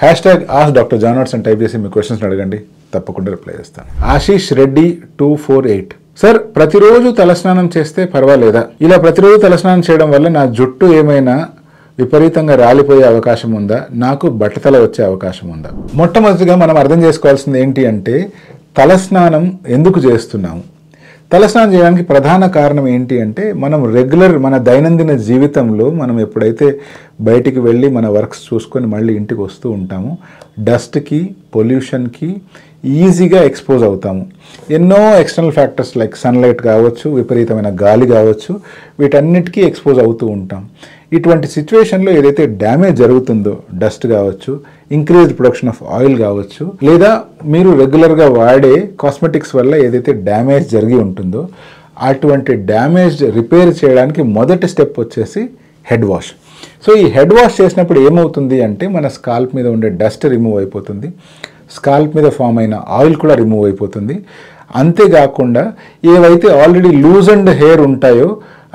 ఆస్ doctor John watts అని type చేసి మీ questions అడగండి, తప్పకుండా రిప్లై చేస్తాను. ఆశీష్ రెడ్డి 248 సార్, ప్రతిరోజు తలస్నానం చేస్తే పర్వాలేదా? ఇలా ప్రతిరోజు తలస్నానం చేయడం వల్ల నా జుట్టు ఏమైనా విపరీతంగా రాలిపోయే అవకాశం ఉందా? నాకు బట్టతల వచ్చే అవకాశం ఉందా? మొట్టమొదటిగా మనం అర్థం చేసుకోవాల్సింది ఏంటి అంటే, తలస్నానం ఎందుకు చేస్తున్నాము? తలస్నానం చేయడానికి ప్రధాన కారణం ఏంటి అంటే, మనం మన దైనందిన జీవితంలో మనం ఎప్పుడైతే బయటికి వెళ్ళి మన వర్క్స్ చూసుకొని మళ్ళీ ఇంటికి వస్తూ ఉంటామో, డస్ట్కి, పొల్యూషన్కి ఈజీగా ఎక్స్పోజ్ అవుతాము. ఎన్నో ఎక్స్టర్నల్ ఫ్యాక్టర్స్ లైక్ సన్లైట్ కావచ్చు, విపరీతమైన గాలి కావచ్చు, వీటన్నిటికీ ఎక్స్పోజ్ అవుతూ ఉంటాం. ఇటువంటి సిచ్యువేషన్లో ఏదైతే డ్యామేజ్ జరుగుతుందో, డస్ట్ కావచ్చు, ఇంక్రీజ్డ్ ప్రొడక్షన్ ఆఫ్ ఆయిల్ కావచ్చు, లేదా మీరు రెగ్యులర్గా వాడే కాస్మెటిక్స్ వల్ల ఏదైతే డ్యామేజ్ జరిగి ఉంటుందో, అటువంటి డ్యామేజ్ రిపేర్ చేయడానికి మొదటి స్టెప్ వచ్చేసి హెడ్ వాష్. సో ఈ హెడ్ వాష్ చేసినప్పుడు ఏమవుతుంది అంటే, మన స్కాల్ప్ మీద ఉండే డస్ట్ రిమూవ్ అయిపోతుంది, స్కాల్ప్ మీద ఫామ్ అయిన ఆయిల్ కూడా రిమూవ్ అయిపోతుంది. అంతేకాకుండా ఏవైతే ఆల్రెడీ లూజ్ అండ్ హెయిర్ ఉంటాయో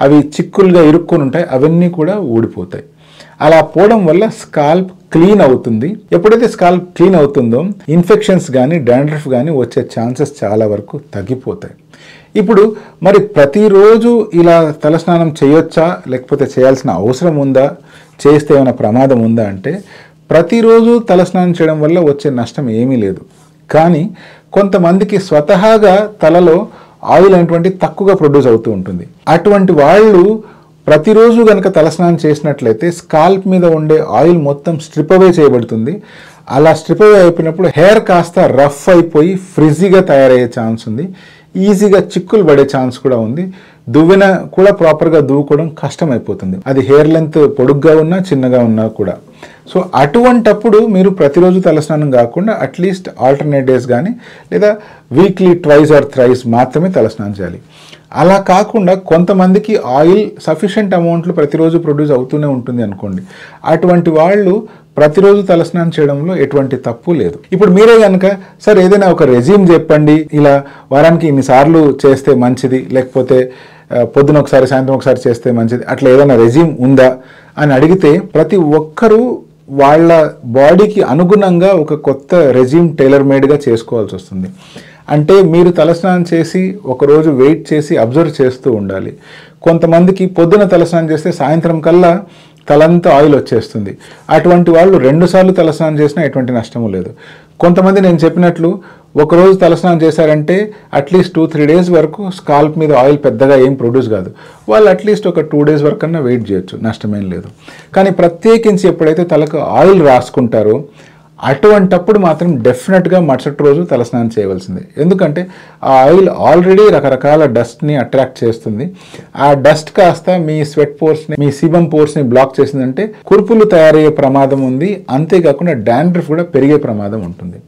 అవి చిక్కులుగా ఇరుక్కొని ఉంటాయి, అవన్నీ కూడా ఊడిపోతాయి. అలా పోవడం వల్ల స్కాల్ప్ క్లీన్ అవుతుంది. ఎప్పుడైతే స్కాల్ప్ క్లీన్ అవుతుందో ఇన్ఫెక్షన్స్ కానీ డాండ్రఫ్ కానీ వచ్చే ఛాన్సెస్ చాలా వరకు తగ్గిపోతాయి. ఇప్పుడు మరి ప్రతిరోజు ఇలా తలస్నానం చేయొచ్చా, లేకపోతే చేయాల్సిన అవసరం ఉందా, చేస్తే ఏమైనా ప్రమాదం ఉందా అంటే, ప్రతిరోజు తలస్నానం చేయడం వల్ల వచ్చే నష్టం ఏమీ లేదు. కానీ కొంతమందికి స్వతహాగా తలలో ఆయిల్ అనేటువంటి తక్కువగా ప్రొడ్యూస్ అవుతూ ఉంటుంది. అటువంటి వాళ్ళు ప్రతిరోజు కనుక తలస్నానం చేసినట్లయితే స్కాల్ప్ మీద ఉండే ఆయిల్ మొత్తం స్ట్రిప్ అవే చేయబడుతుంది. అలా స్ట్రిప్ అవే అయిపోయినప్పుడు హెయిర్ కాస్త రఫ్ అయిపోయి ఫ్రిజీగా తయారయ్యే ఛాన్స్ ఉంది, ఈజీగా చిక్కులు పడే ఛాన్స్ కూడా ఉంది. దువ్వెన కూడా ప్రాపర్గా దువ్వుకోవడం కష్టమైపోతుంది, అది హెయిర్ లెంత్ పొడుగ్గా ఉన్నా చిన్నగా ఉన్నా కూడా. సో అటువంటప్పుడు మీరు ప్రతిరోజు తలస్నానం కాకుండా అట్లీస్ట్ ఆల్టర్నేట్ డేస్ కానీ లేదా వీక్లీ 2 or 3 మాత్రమే తలస్నానం చేయాలి. అలా కాకుండా కొంతమందికి ఆయిల్ సఫిషియెంట్ అమౌంట్లో ప్రతిరోజు ప్రొడ్యూస్ అవుతూనే ఉంటుంది అనుకోండి, అటువంటి వాళ్ళు ప్రతిరోజు తలస్నానం చేయడంలో ఎటువంటి తప్పు లేదు. ఇప్పుడు మీరే కనుక సార్ ఏదైనా ఒక రెజ్యూమ్ చెప్పండి, ఇలా వారానికి ఇన్నిసార్లు చేస్తే మంచిది, లేకపోతే పొద్దున ఒకసారి సాయంత్రం ఒకసారి చేస్తే మంచిది, అట్లా ఏదైనా రెజ్యూమ్ ఉందా అని అడిగితే ప్రతి ఒక్కరూ వాళ్ళ బాడీకి అనుగుణంగా ఒక కొత్త రెజ్యూమ్ టైలర్ మేడ్గా చేసుకోవాల్సి వస్తుంది. అంటే మీరు తలస్నానం చేసి ఒకరోజు వెయిట్ చేసి అబ్జర్వ్ చేస్తూ ఉండాలి. కొంతమందికి పొద్దున తలస్నానం చేస్తే సాయంత్రం కల్లా తలంతా ఆయిల్ వచ్చేస్తుంది, అటువంటి వాళ్ళు 2 సార్లు తలస్నానం చేసినా ఎటువంటి నష్టము లేదు. కొంతమంది నేను చెప్పినట్లు ఒకరోజు తలస్నానం చేశారంటే అట్లీస్ట్ 2-3 డేస్ వరకు స్కాల్ప్ మీద ఆయిల్ పెద్దగా ఏం ప్రొడ్యూస్ కాదు, వాళ్ళు అట్లీస్ట్ ఒక 2 డేస్ వరకు కన్నా వెయిట్ చేయొచ్చు, నష్టమేం లేదు. కానీ ప్రత్యేకించి ఎప్పుడైతే తలకు ఆయిల్ రాసుకుంటారో అటువంటప్పుడు మాత్రం డెఫినెట్గా మరుసటి రోజు తలస్నానం చేయవలసిందే. ఎందుకంటే ఆ ఆయిల్ ఆల్రెడీ రకరకాల డస్ట్ని అట్రాక్ట్ చేస్తుంది. ఆ డస్ట్ కాస్త మీ స్వెట్ పోర్స్ని, మీ సీబమ్ పోర్స్ని బ్లాక్ చేసిందంటే కురుపులు తయారయ్యే ప్రమాదం ఉంది, అంతేకాకుండా డాండ్రఫ్ కూడా పెరిగే ప్రమాదం ఉంటుంది.